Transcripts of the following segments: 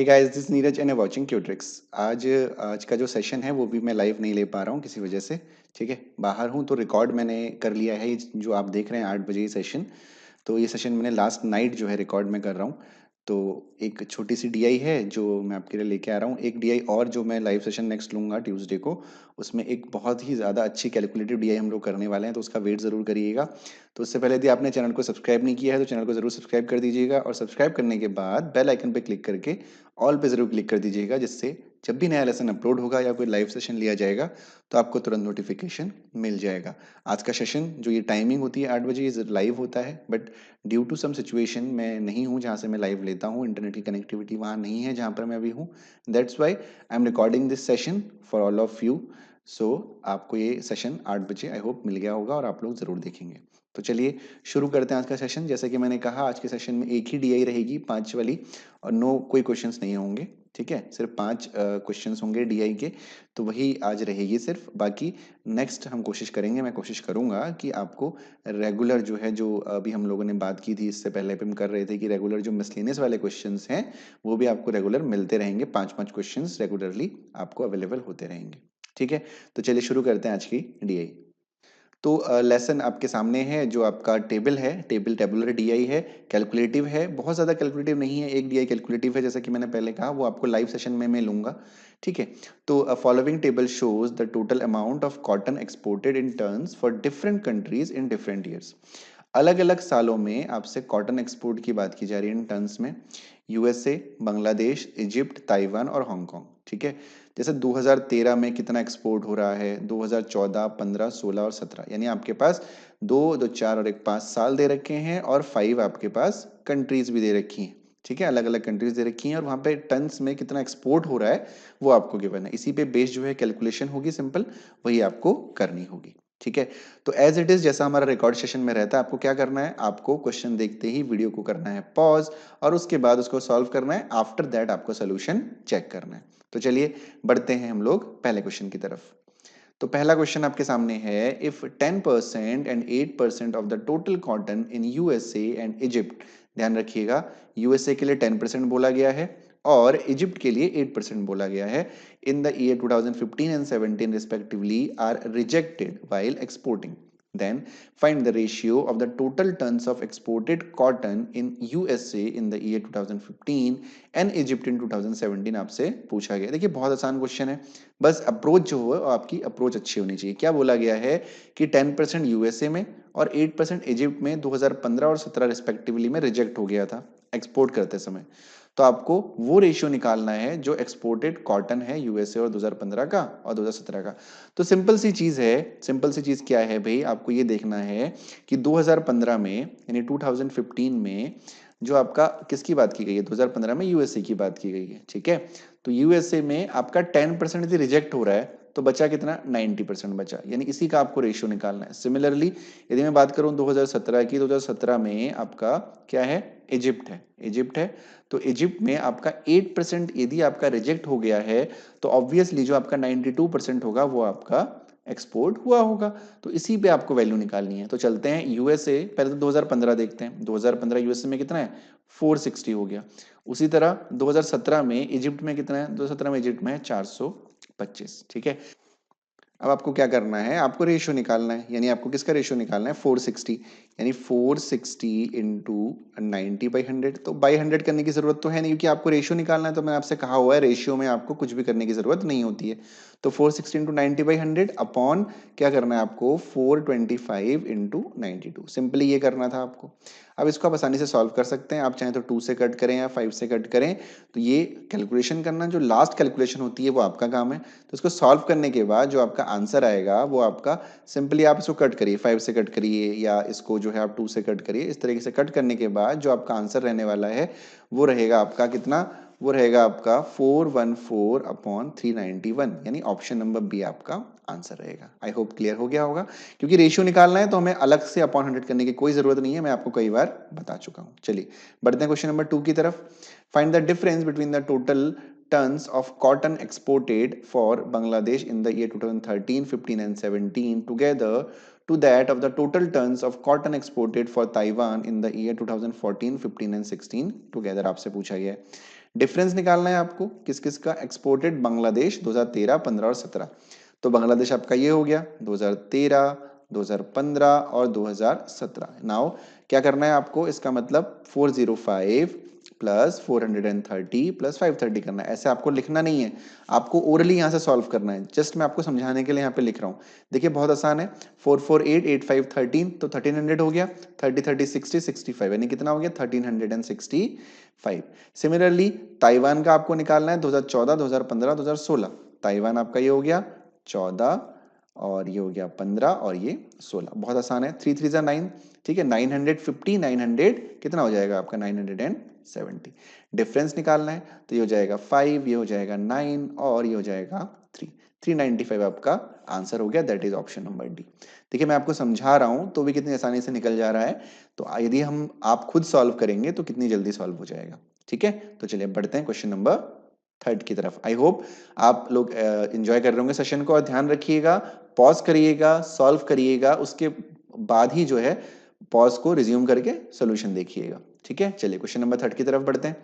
Hey guys, this Neeraj and watching Qtrix. आज का जो सेशन है वो भी मैं लाइव नहीं ले पा रहा हूँ किसी वजह से। ठीक है, बाहर हूँ तो रिकॉर्ड मैंने कर लिया है। ये जो आप देख रहे हैं 8 बजे ये सेशन, तो ये सेशन मैंने लास्ट नाइट जो है रिकॉर्ड में कर रहा हूँ। तो एक छोटी सी डीआई है जो मैं आपके लिए लेके आ रहा हूँ। एक डीआई और जो मैं लाइव सेशन नेक्स्ट लूँगा ट्यूसडे को, उसमें एक बहुत ही ज़्यादा अच्छी कैलकुलेटिव डीआई हम लोग करने वाले हैं, तो उसका वेट ज़रूर करिएगा। तो उससे पहले यदि आपने चैनल को सब्सक्राइब नहीं किया है तो चैनल को ज़रूर सब्सक्राइब कर दीजिएगा, और सब्सक्राइब करने के बाद बेल आइकन पे क्लिक करके ऑल पे ज़रूर क्लिक कर दीजिएगा, जिससे जब भी नया लेसन अपलोड होगा या कोई लाइव सेशन लिया जाएगा तो आपको तुरंत नोटिफिकेशन मिल जाएगा। आज का सेशन जो ये टाइमिंग होती है 8 बजे, ये लाइव होता है, but due to some situation मैं नहीं हूँ जहाँ से मैं लाइव लेता हूँ। इंटरनेट की कनेक्टिविटी वहाँ नहीं है जहाँ पर मैं अभी हूँ। That's why I am recording this session for all of you. So आपको ये सेशन 8 बजे आई होप मिल गया होगा और आप लोग ज़रूर देखेंगे। तो चलिए शुरू करते हैं आज का सेशन। जैसे कि मैंने कहा, आज के सेशन में एक ही डीआई रहेगी, 5 वाली, और नो कोई क्वेश्चंस नहीं होंगे। ठीक है, सिर्फ 5 क्वेश्चंस होंगे डीआई के, तो वही आज रहेगी सिर्फ। बाकी नेक्स्ट हम कोशिश करेंगे, मैं कोशिश करूंगा कि आपको रेगुलर जो है, जो अभी हम लोगों ने बात की थी इससे पहले भी हम कर रहे थे कि रेगुलर जो मिसलेनियस वाले क्वेश्चंस हैं वो भी आपको रेगुलर मिलते रहेंगे। 5-5 क्वेश्चंस रेगुलरली आपको अवेलेबल होते रहेंगे। ठीक है, तो चलिए शुरू करते हैं आज की डीआई। तो लेसन आपके सामने है, जो आपका टेबल है, टेबल टेबुलर डीआई है, कैलकुलेटिव है, बहुत ज़्यादा कैलकुलेटिव नहीं है। एक डीआई कैलकुलेटिव है, जैसा कि मैंने पहले कहा, वो आपको लाइव सेशन में मैं लूंगा। ठीक है, तो following table shows the total amount of cotton exported in turns for different countries in different years. अलग अलग सालों में आपसे कॉटन एक्सपोर्ट की बात की जा रही है इन टन्स में। यूएसए, बांग्लादेश, इजिप्ट, ताइवान और हांगकांग। ठीक है, जैसे 2013 में कितना एक्सपोर्ट हो रहा है, 2014, 15, 16 और 17, यानी आपके पास 2, 2, 4 और एक 5 साल दे रखे हैं, और 5 आपके पास कंट्रीज भी दे रखी हैं। ठीक है, अलग अलग कंट्रीज दे रखी हैं, और वहां पे टन्स में कितना एक्सपोर्ट हो रहा है वो आपको गिवन है। इसी पे बेस जो है कैलकुलेशन होगी, सिंपल वही आपको करनी होगी। ठीक है, तो एज इट इज जैसा हमारा रिकॉर्ड सेशन में रहता है, आपको क्या करना है, आपको क्वेश्चन देखते ही वीडियो को करना है पॉज, और उसके बाद उसको सॉल्व करना है। आफ्टर दैट आपको सोल्यूशन चेक करना है। तो चलिए बढ़ते हैं हम लोग पहले क्वेश्चन की तरफ। तो पहला क्वेश्चन आपके सामने है, if 10% and 8% of the total cotton in USA and Egypt, ध्यान रखिएगा यूएसए के लिए 10% बोला गया है और इजिप्ट के लिए 8% बोला गया है, इन the year 2015 and 17 respectively are rejected while exporting, then find the ratio of the total tons of exported cotton in USA in the year 2015 and Egypt in 2017 आपसे पूछा गया। देखिए बहुत आसान क्वेश्चन है, बस अप्रोच जो हो आपकी अप्रोच अच्छी होनी चाहिए। क्या बोला गया है कि 10% यूएसए में और 8% इजिप्ट में 2015 और 17 रिस्पेक्टिवली में रिजेक्ट हो गया था एक्सपोर्ट करते समय। तो आपको वो रेशियो निकालना है जो एक्सपोर्टेड कॉटन है यूएसए और 2015 का और 2017 का। तो सिंपल सी चीज है, सिंपल सी चीज क्या है भाई, आपको ये देखना है कि 2015 में यानी 2015 में जो आपका किसकी बात की गई है, 2015 में यूएसए की बात की गई है। ठीक है, तो यूएसए में आपका 10% यदि रिजेक्ट हो रहा है तो बचा कितना, 90% बचा, यानी इसी का आपको रेशियो निकालना है। सिमिलरली यदि मैं बात करूं 2017 की, 2017 में आपका क्या है, इजिप्ट है, इजिप्ट है। तो इजिप्ट में आपका 8% यदि आपका रिजेक्ट हो गया है तो ऑब्वियसली जो आपका 92% होगा वो आपका एक्सपोर्ट हुआ होगा। तो इसी पे आपको वैल्यू निकालनी है। तो चलते हैं यूएसए, पहले तो 2015 देखते हैं। 2015 यूएसए में कितना है, 460 हो गया। उसी तरह 2017 में इजिप्ट में कितना है, 2017 में इजिप्ट में है 425। ठीक है, अब आपको क्या करना है, आपको रेशियो निकालना है, यानी आपको किसका रेशियो निकालना है, 460, यानी 460 इंटू 90/100। तो बाई 100 करने की जरूरत तो है नहीं, क्योंकि आपको रेशियो निकालना है। तो मैंने आपसे कहा हुआ है रेशियो में आपको कुछ भी करने की जरूरत नहीं होती है। तो 460 इंटू 90/100 अपॉन क्या करना है आपको, 425 इंटू 92, सिंपली ये करना था आपको। अब इसको आप आसानी से सॉल्व कर सकते हैं, आप चाहें तो 2 से कट करें या 5 से कट करें। तो ये कैलकुलेशन करना, जो लास्ट कैलकुलेशन होती है वो आपका काम है। तो इसको सॉल्व करने के बाद जो आपका आंसर आएगा वो आपका, सिंपली आप इसको कट करिए, 5 से कट करिए या इसको जो है आप 2 से कट करिए। इस तरीके से कट करने के बाद जो आपका आंसर रहने वाला है वो रहेगा आपका कितना, वो रहेगा आपका 414 अपॉन 391, यानी ऑप्शन नंबर बी आपका आंसर रहेगा। आई होप क्लियर हो गया होगा। क्योंकि रेशियो निकालना है तो हमें अलग से अपॉन 100 करने की कोई जरूरत नहीं है, मैं आपको कई बार बता चुका हूं। चलिए बढ़ते हैं क्वेश्चन नंबर 2 की तरफ। Find the difference between the total tons of cotton exported for Bangladesh in the year 2013, 15 and 17 together to that of the total tons of cotton exported for Taiwan in the year 2014, 15 and 16 together आपसे पूछा गया है। Difference निकालना है आपको किस किस का, एक्सपोर्टेड बांग्लादेश 2013, 15 और 17। तो बांग्लादेश आपका ये हो गया 2013, 2015 और 2017। नाउ क्या करना है आपको, इसका मतलब 405 प्लस 430 प्लस 530 करना है। ऐसे आपको लिखना नहीं है, आपको ओरली यहाँ से सॉल्व करना है। जस्ट मैं आपको समझाने के लिए यहाँ पे लिख रहा हूँ। देखिए बहुत आसान है, 4 4 8 8 5 13, तो 1300 हो गया, 30 30 60 65, यानी कितना हो गया 1365। सिमिलरली ताइवान का आपको निकालना है 2014, 2015, 2016। ताइवान आपका ये हो गया 14 और ये हो गया 15 और ये 16। बहुत आसान है, 3 3 9, ठीक है। 950 900 कितना हो जाएगा आपका 970। डिफरेंस निकालना है तो ये हो जाएगा 5, ये हो जाएगा 9 और ये हो जाएगा 3। 395 आपका आंसर हो गया, that is option number D. देखिए मैं आपको समझा रहा हूं तो भी कितनी आसानी से निकल जा रहा है, तो यदि हम आप खुद सॉल्व करेंगे तो कितनी जल्दी सॉल्व हो जाएगा। ठीक है, तो चलिए बढ़ते हैं क्वेश्चन नंबर 3 की तरफ। आई होप आप लोग एंजॉय कर रहे होंगे सेशन को, और ध्यान रखिएगा, पॉज करिएगा, सॉल्व करिएगा, उसके बाद ही जो है पॉज को रिज्यूम करके सोल्यूशन देखिएगा। ठीक है, चलिए क्वेश्चन नंबर 3 की तरफ बढ़ते हैं।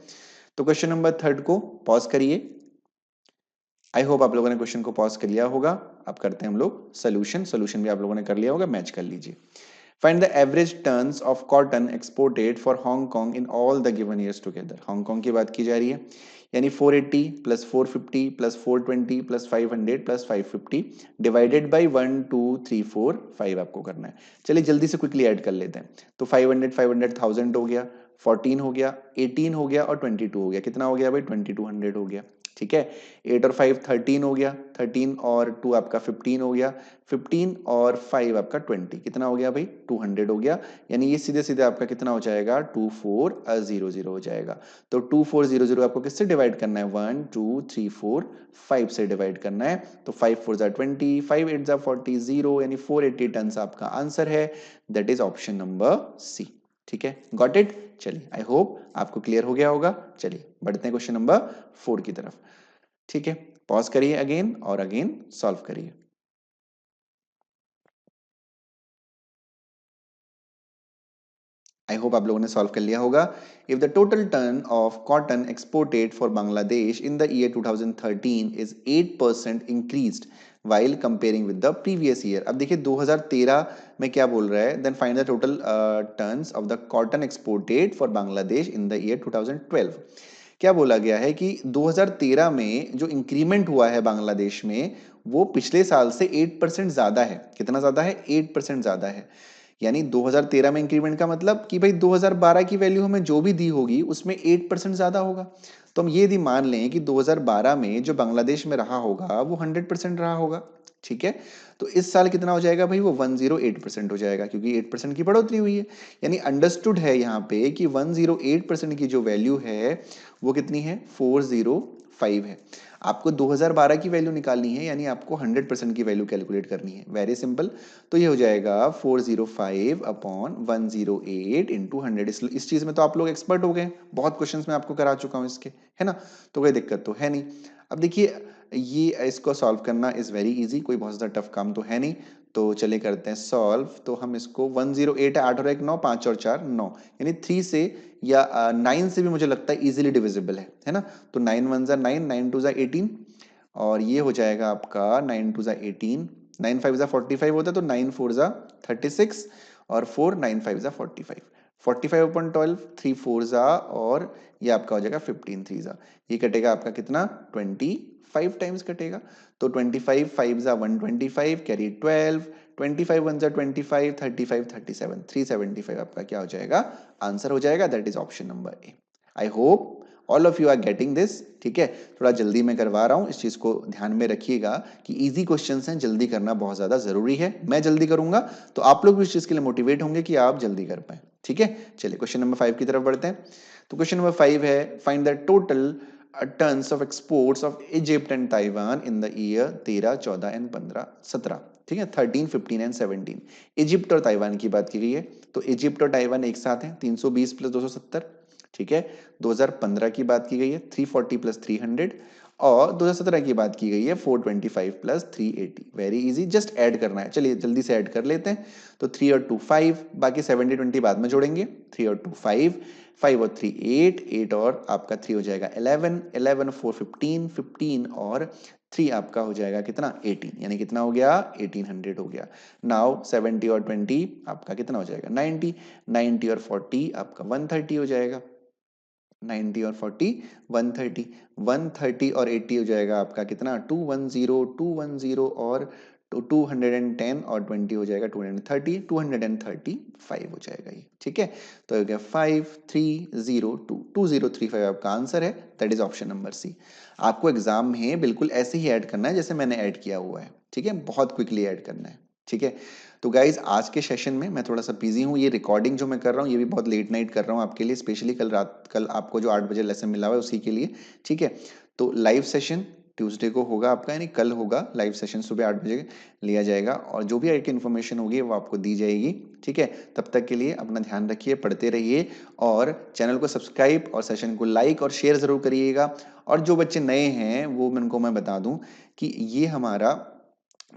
तो क्वेश्चन नंबर 3 को पॉज करिए। आई होप आप लोगों ने क्वेश्चन को पॉज कर लिया होगा। अब करते हैं हम लोग सोल्यूशन भी आप लोगों ने कर लिया होगा, मैच कर लीजिए। Find the average tons of cotton exported for Hong Kong in all the given years together. Hong Kong की बात की जा रही है, यानी 480 plus 450 plus 420 plus 500 plus 550 divided by 1 2 3 4 5 आपको करना है। चलिए जल्दी से क्विकली ऐड कर लेते हैं। तो 500 500 1000 हो गया, 14 हो गया, 18 हो गया और 22 हो गया। कितना हो गया भाई 2200 हो गया। ठीक है, 8 और 5 13 हो गया, 13 और 2 आपका 15 हो गया, 15 और 5 आपका 20, कितना हो गया भाई 200 हो गया। यानी ये सीधे सीधे आपका कितना हो जाएगा 2400 हो जाएगा। तो 2400 आपको किससे डिवाइड करना है 1 2 3 4 5 से डिवाइड करना है। तो 5 4 जा 20, 5 8 जा 40, 0 यानी 480 टन आपका आंसर है। That is option number C. ठीक है, गॉट इट। चलिए आई होप आपको क्लियर हो गया होगा। चलिए बढ़ते हैं क्वेश्चन नंबर 4 की तरफ। ठीक है, पॉज करिए अगेन और अगेन सॉल्व करिए। आई होप आप लोगों ने सॉल्व कर लिया होगा। If the total ton of cotton exported for Bangladesh in the year 2013 is 8% increased while comparing with the previous year। अब देखिए 2013 में क्या बोल रहा है, then find the total tons of the cotton exported for Bangladesh in the year 2012। क्या बोला गया है कि 2013 में जो इंक्रीमेंट हुआ है बांग्लादेश में वो पिछले साल से 8% ज्यादा है। कितना ज्यादा है 8% ज्यादा है। यानी 2013 में इंक्रीमेंट का मतलब कि भाई 2012 की वैल्यू हमें जो भी दी होगी उसमें 8% ज्यादा होगा। तो हम ये यदि मान लें कि 2012 में जो बांग्लादेश में रहा होगा वो 100% रहा होगा। ठीक है, तो इस साल कितना हो जाएगा भाई वो 108% हो जाएगा, क्योंकि 8% की बढ़ोतरी हुई है। यानी अंडरस्टूड है यहाँ पे कि 108% की जो वैल्यू है वो कितनी है 405 है। आपको 2012 की वैल्यू निकालनी है, यानी आपको 100% की वैल्यू कैलकुलेट करनी है। Very simple. तो ये हो जाएगा 405 अपॉन 108 इंटू 100। इस चीज में तो आप लोग एक्सपर्ट हो गए, बहुत क्वेश्चंस मैं आपको करा चुका हूं इसके, है ना, तो कोई दिक्कत तो है नहीं। अब देखिए ये इसको सॉल्व करना इज वेरी इजी, कोई बहुत ज्यादा टफ काम तो है नहीं। तो चले करते हैं सॉल्व। तो हम इसको 108 है, 8 और 1 9, 5 और 4 9, यानी 3 से या 9 से भी मुझे लगता है इजीली डिविजिबल है ना। तो 9 1 जा 9, 9 2 जा 18 और ये हो जाएगा आपका 9 2 जा 18, 9 5 जा 45 होता है, तो 9 4 जा 36 और 4 9 5 जा 45, 45 अपॉन 12 3 4 जा और ये आपका हो जाएगा 15 3 जा, ये कटेगा आपका कितना 25 टाइम्स कटेगा। तो 25 5 जा 125 कैरी 12, 25 1 जा 25, 35 37, 375 आपका क्या हो जाएगा आंसर हो जाएगा। That is option number A. I hope all of you are getting this. ठीक है, थोड़ा जल्दी मैं करवा रहा हूं, इस चीज को ध्यान में रखिएगा कि इजी क्वेश्चंस हैं, जल्दी करना बहुत ज्यादा जरूरी है। मैं जल्दी करूंगा तो आप लोग भी इस चीज के लिए मोटिवेट होंगे कि आप जल्दी कर पाए। ठीक है, चलिए क्वेश्चन नंबर 5 की तरफ बढ़ते हैं। तो क्वेश्चन नंबर 5 है find the total tons of exports of Egypt and Taiwan in the year 13 14 and 15 17। ठीक है, 13 15 एंड 17 इजिप्ट और ताइवान की बात की गई है। तो इजिप्ट और ताइवान एक साथ हैं, 320 प्लस 270। ठीक है, 2015 की बात की गई है 340 प्लस 300 और 2017 की बात की गई है 425 plus 380। Very easy, just add करना है। चलिए जल्दी से ऐड कर लेते हैं। तो 3 और 2 5, बाकी 70 20 बाद में जोड़ेंगे। 3 और 2 5, 5 और 3 8, 8 और आपका 3 हो जाएगा 11, 11 4 15, 15 और 3 आपका हो जाएगा कितना 18, यानी कितना हो गया 1800 हो गया। नाउ 70 और 20 आपका कितना हो जाएगा 90, 90 और 40 आपका 130 हो जाएगा। 90 और 40 130, 130 और 80 हो जाएगा आपका कितना 210, 210 और 210 और 20 हो जाएगा 230, 235 हो जाएगा ये। ठीक है, तो हो गया 5302, 2035 आपका आंसर है। That is option number C. आपको एग्जाम में बिल्कुल ऐसे ही ऐड करना है जैसे मैंने ऐड किया हुआ है। ठीक है, बहुत क्विकली ऐड करना है। ठीक है, तो गाइज आज के सेशन में मैं थोड़ा सा बिजी हूँ। ये रिकॉर्डिंग जो मैं कर रहा हूँ ये भी बहुत लेट नाइट कर रहा हूँ आपके लिए, स्पेशली कल आपको जो 8 बजे लेसन मिला हुआ है उसी के लिए। ठीक है, तो लाइव सेशन ट्यूसडे को होगा आपका, यानी कल होगा लाइव सेशन, सुबह 8 बजे लिया जाएगा और जो भी एक इन्फॉर्मेशन होगी वो आपको दी जाएगी। ठीक है, तब तक के लिए अपना ध्यान रखिए, पढ़ते रहिए और चैनल को सब्सक्राइब और सेशन को लाइक और शेयर जरूर करिएगा। और जो बच्चे नए हैं वो उनको मैं बता दूं कि ये हमारा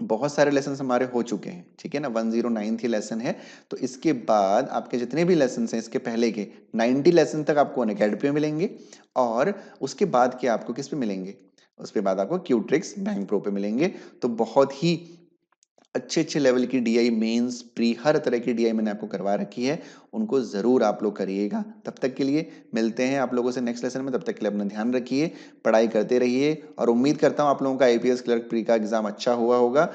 बहुत सारे लेसन हमारे हो चुके हैं। ठीक है ना, 109 ही लेसन है। तो इसके बाद आपके जितने भी लेसन हैं इसके पहले के 90 लेसन तक आपको अनअकैडमी पे मिलेंगे और उसके बाद के आपको किस पे मिलेंगे, उसके बाद आपको क्यूट्रिक्स बैंक प्रो पे मिलेंगे। तो बहुत ही अच्छे अच्छे लेवल की डीआई मेंस प्री हर तरह की डीआई मैंने आपको करवा रखी है, उनको जरूर आप लोग करिएगा। तब तक के लिए मिलते हैं आप लोगों से नेक्स्ट लेसन में। तब तक के लिए अपना ध्यान रखिए, पढ़ाई करते रहिए और उम्मीद करता हूं आप लोगों का आईपीएस क्लर्क प्री का एग्जाम अच्छा हुआ होगा।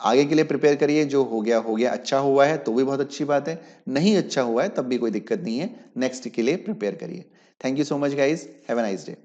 आगे के लिए प्रिपेयर करिए, जो हो गया अच्छा हुआ है तो भी बहुत अच्छी बात है, नहीं अच्छा हुआ है तब भी कोई दिक्कत नहीं है, नेक्स्ट के लिए प्रिपेयर करिए। Thank you so much guys, have a nice day.